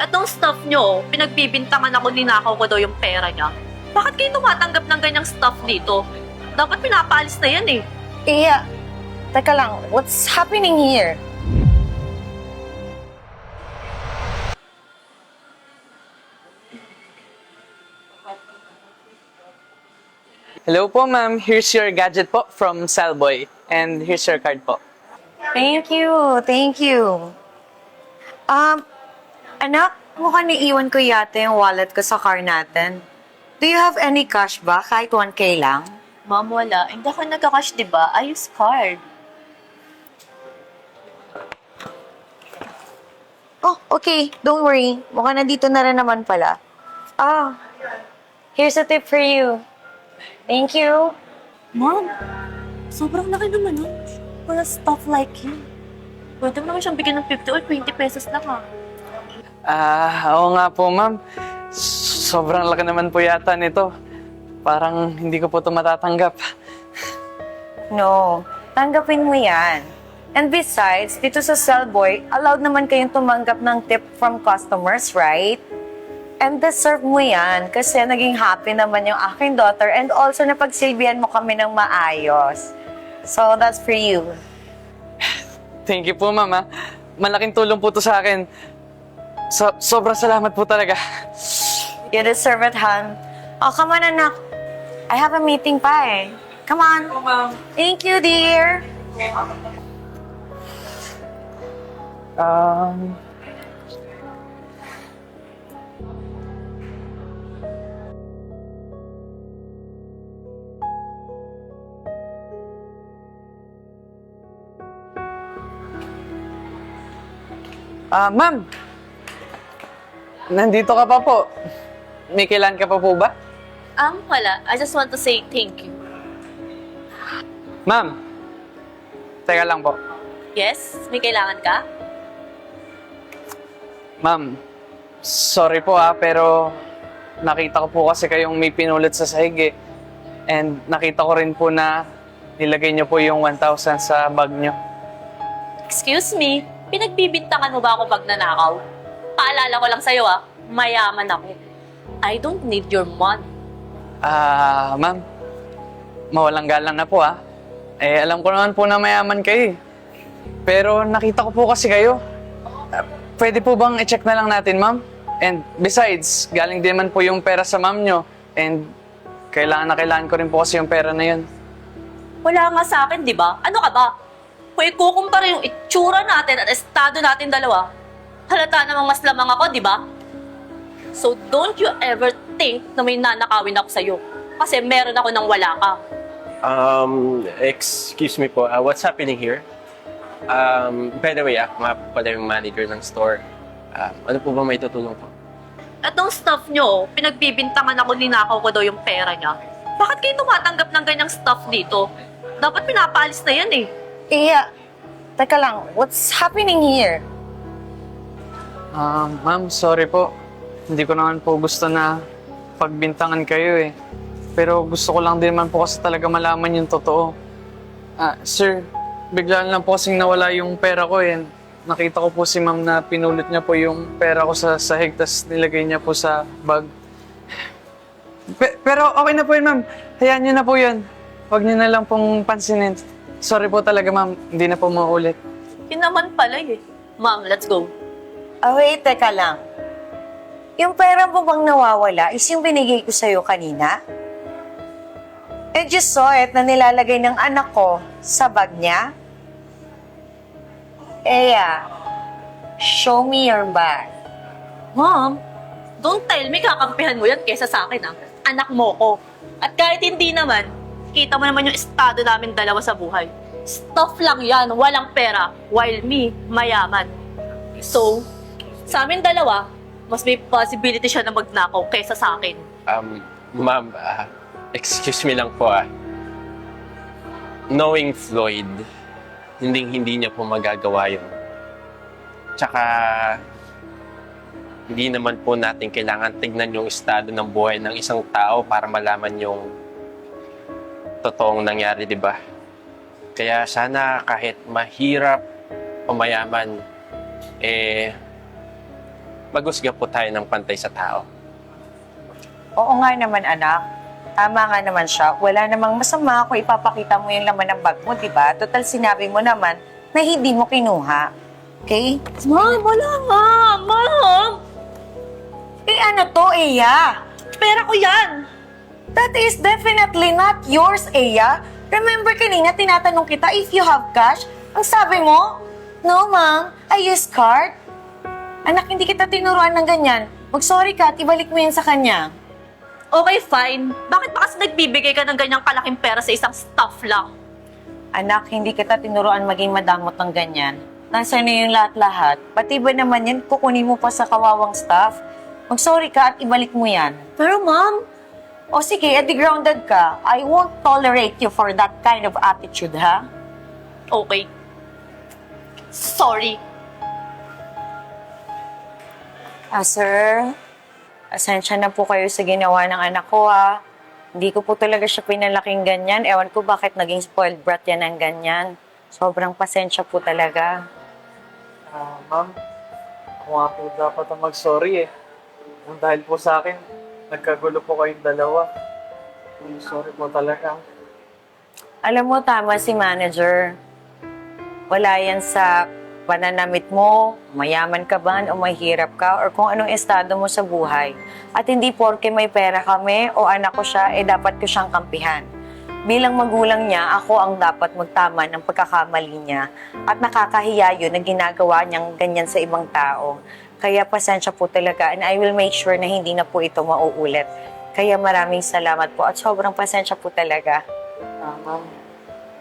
Etong staff nyo, pinagbibintangan ako, ninakaw ko daw yung pera niya. Bakit kayo tumatanggap ng ganyang staff dito? Dapat pinapaalis na yan eh. Iya, teka lang, what's happening here? Hello po, ma'am. Here's your gadget po from Cellboy. And here's your card po. Thank you, thank you. Anak, mukhang naiwan ko yata yung wallet ko sa car natin. Do you have any cash ba? Kahit 1K lang? Ma'am, wala. Hindi ako nagka-cash, diba? I use card. Oh, okay. Don't worry. Mukhang nandito na rin naman pala. Here's a tip for you. Thank you. Ma'am, sobrang laki naman nun. For a stuff like him. Pwede mo naman siyang bigyan ng 50 or 20 pesos lang ha. Oo nga po, ma'am. Sobrang laki naman po yata nito. Parang hindi ko po ito matatanggap. No, tanggapin mo yan. And besides, dito sa Cellboy, allowed naman kayong tumanggap ng tip from customers, right? And deserve mo yan kasi naging happy naman yung aking daughter and also napagsilbihan mo kami ng maayos. So, that's for you. Thank you po, ma'am. Ha? Malaking tulong po ito sa akin. Sobrang salamat po talaga. You deserve it, hon. Oh, come on, anak. I have a meeting pa eh. Come on. Oh, ma'am. Thank you, dear. Ma'am. Nandito ka pa po. May kailan ka pa po ba? Wala. I just want to say thank you. Ma'am. Teka lang po. Yes? May kailangan ka? Ma'am, sorry po pero nakita ko po kasi kayong may pinulit sa sahig eh. And nakita ko rin po na nilagay niyo po yung 1,000 sa bag niyo. Excuse me? Pinagbibintangan mo ba ako pag nanakaw? Paalala ko lang sa'yo mayaman ako. I don't need your money. Ma'am, mawalang galang na po alam ko naman po na mayaman kayo eh. Pero nakita ko po kasi kayo. Pwede po bang i-check na lang natin, ma'am? And besides, galing din man po yung pera sa ma'am nyo. And kailangan na kailangan ko rin po kasi yung pera na yun. Wala nga sa akin, di ba? Ano ka ba? Kung ikukumpara yung itsura natin at estado natin dalawa, halata namang mas lamang ako, di ba? So don't you ever think na may nanakawin ako sa'yo. Kasi meron ako nang wala ka. Excuse me po, what's happening here? By the way, ako nga po pala yung manager ng store. Ano po ba may tutulong po? Etong staff nyo, pinagbibintangan ako, ninakaw ko daw yung pera niya. Bakit kayo tumatanggap ng ganyang staff dito? Dapat pinapaalis na yan eh. Iya, teka lang, what's happening here? Ma'am, sorry po. Hindi ko naman po gusto na pagbintangan kayo eh. Pero gusto ko lang din man po kasi talaga malaman yung totoo. Sir, bigla lang po kasing nawala yung pera ko eh. Nakita ko po si ma'am na pinulot niya po yung pera ko sa sahig tas nilagay niya po sa bag. Pero okay na po yun, ma'am. Hayaan niyo na po yun. Huwag niyo na lang pong pansinin. Sorry po talaga, ma'am. Hindi na po maulit. Yun naman pala eh. Ma'am, let's go. Wait, teka lang. Yung pera mo bang nawawala is yung binigay ko sa'yo kanina? I just saw it na nilalagay ng anak ko sa bag niya. Eya, show me your bag. Ma'am, don't tell me kakampihan mo yan kesa sa akin Anak mo ko. At kahit hindi naman, kita mo naman yung estado namin dalawa sa buhay. Stuff lang yan, walang pera, while me, mayaman. So, sa amin dalawa, mas may possibility siya na magnakaw kaysa sa akin. Ma'am, excuse me lang po Knowing Floyd, hindi niya po magagawa yun. Tsaka, hindi naman po natin kailangan tignan yung estado ng buhay ng isang tao para malaman yung totoong nangyari, di ba? Kaya sana kahit mahirap o mayaman, maghusga po tayo ng pantay sa tao. Oo nga naman, anak. Tama nga naman siya. Wala namang masama kung ipapakita mo yung laman ng bag mo, di ba? Total, sinabi mo naman na hindi mo kinuha. Okay? Mom, wala nga. Mom! Eh ano to, Eya? Pera ko yan! That is definitely not yours, Eya. Remember kanina, tinatanong kita if you have cash? Ang sabi mo, no, ma'am, I use card. Anak, hindi kita tinuruan ng ganyan. Mag-sorry ka at ibalik mo yan sa kanya. Okay, fine. Bakit ba kasi nagbibigay ka ng ganyang kalaking pera sa isang staff lang? Anak, hindi kita tinuruan maging madamot ng ganyan. Nasa na yung lahat-lahat. Pati ba naman yan, kukunin mo pa sa kawawang staff? Mag-sorry ka at ibalik mo yan. Pero ma'am, O sige, edi grounded ka. I won't tolerate you for that kind of attitude, ha? okay. Sorry. Sir, asensya na po kayo sa ginawa ng anak ko, ha? Hindi ko po talaga siya pinalaking ganyan. Ewan ko bakit naging spoiled brat yan ng ganyan. Sobrang pasensya po talaga. Ma'am, ako nga po dapat ang mag-sorry eh. Dahil po sa akin, nagkagulo po kayong dalawa. Sorry po talaga. Alam mo, tama si manager. Wala yan sa pananamit mo, mayaman ka ba o mahirap ka, or kung anong estado mo sa buhay. At hindi porke may pera kami o anak ko siya, dapat ko siyang kampihan. Bilang magulang niya, ako ang dapat magtama ng pagkakamali niya. At nakakahiya yun na ginagawa niyang ganyan sa ibang tao. Kaya pasensya po talaga, and I will make sure na hindi na po ito mauulit. Kaya maraming salamat po at sobrang pasensya po talaga. Ma'am,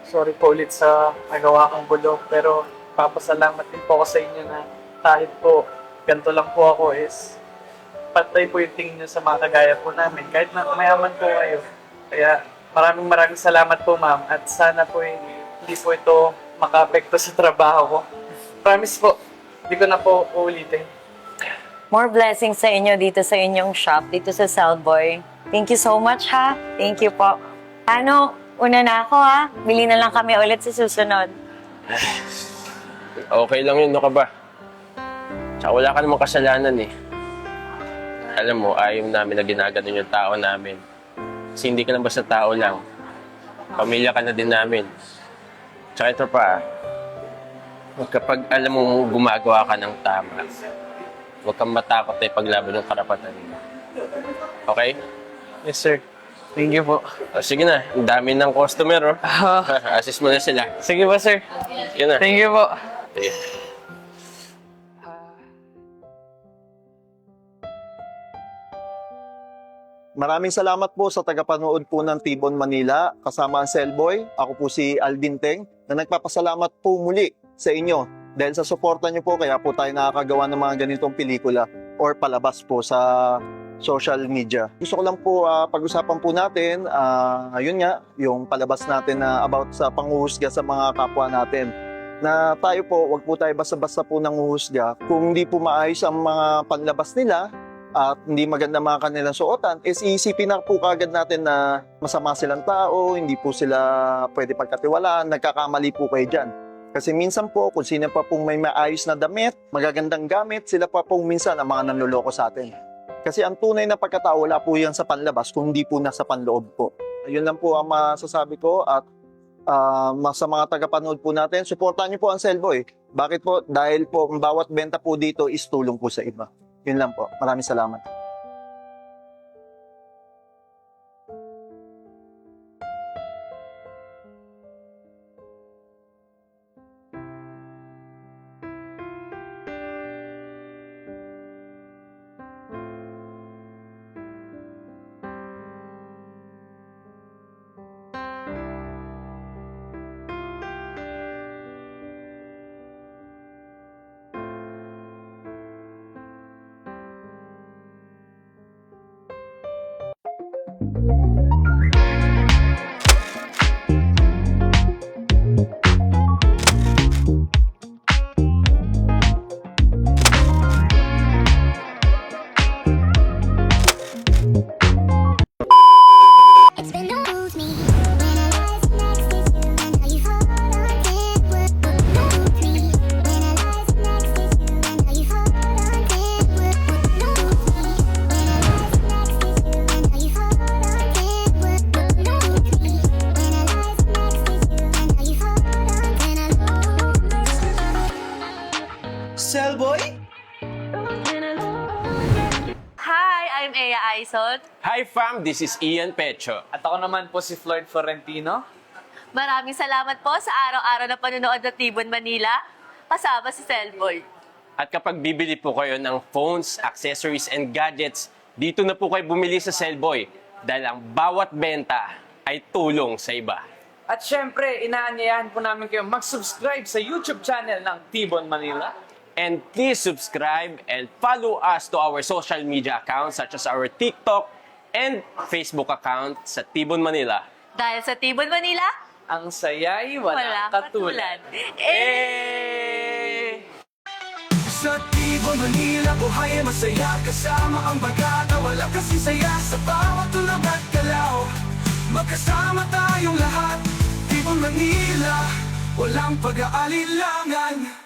sorry po ulit sa nagawa kong gulo, pero papasalamat din po ako sa inyo na kahit po ganito lang po ako is patay po yung tingin nyo sa mga kagaya po namin. Kahit na mayaman po kayo. Kaya maraming salamat po, ma'am. At sana po hindi po ito maka-apekto sa trabaho ko. Promise po, hindi ko na po uulitin. More blessings sa inyo dito sa inyong shop, dito sa Cellboy. Thank you so much, ha? Thank you po. Ano, una na ako, ha? Bili na lang kami ulit sa susunod. Okay lang yun, no ka ba? Tsaka wala ka namang kasalanan eh. Alam mo, ayaw namin na ginaganon yung tao namin. Kasi hindi ka na basta tao lang. Pamilya ka na din namin. Tsaka ito pa, kapag alam mo gumagawa ka ng tama, huwag kang matakot na ipaglaban yung karapatan mo. Okay? Yes, sir. Thank you po. O, sige na, ang dami ng customer, oh. Assist mo na sila. Sige po, sir. Sige na. Thank you po. Sige. Maraming salamat po sa tagapanood po ng Tibon Manila, kasama ang Cellboy. Ako po si Aldin Teng, na nagpapasalamat po muli sa inyo dahil sa suporta niyo po kaya po tayo nakakagawa ng mga ganitong pelikula or palabas po sa social media. Gusto ko lang po pag-usapan po natin, yun nga, yung palabas natin na about sa panghuhusga sa mga kapwa natin. Na tayo po, wag po tayo basta-basta po nanghuhusga. Kung hindi po maayos ang mga panlabas nila, at hindi maganda mga kanilang suotan, is iisipin na po kagad natin na masama silang tao, hindi po sila pwede pagkatiwalaan, nagkakamali po kayo dyan. Kasi minsan po, kung sino pa pong may maayos na damit, magagandang gamit, sila pa pong minsan ang mga nanloloko sa atin. Kasi ang tunay na pagkatao, wala po yan sa panlabas, kung hindi po nasa panloob po. Yun lang po ang masasabi ko at sa mga tagapanood po natin, supportan niyo po ang Cellboy. Bakit po? Dahil po, ang bawat benta po dito is tulong po sa iba. Yun lang po. Maraming salamat. It's been knows me when I lie next to you. I know you hold on it would knows me when I lie next to you. I know you hold on it would Kuya Aison. Hi fam, this is Ian Pecho. At ako naman po si Floyd Florentino. Maraming salamat po sa araw-araw na panunood ng Tibon Manila. Kasama si Cellboy. At kapag bibili po kayo ng phones, accessories, and gadgets, dito na po kayo bumili sa Cellboy dahil ang bawat benta ay tulong sa iba. At syempre, inaanyayahan po namin kayo mag-subscribe sa YouTube channel ng Tibon Manila. And please subscribe and follow us to our social media accounts such as our TikTok and Facebook account sa Tibon Manila. Dahil sa Tibon Manila, Ang saya'y walang katulad. Eh! Sa Tibon, Manila, buhay ay masaya. Kasama ang bagata, wala kasing saya. Sa bawat tulog at galaw, magkasama tayong lahat. Tibon, Manila, walang pag-aalilangan.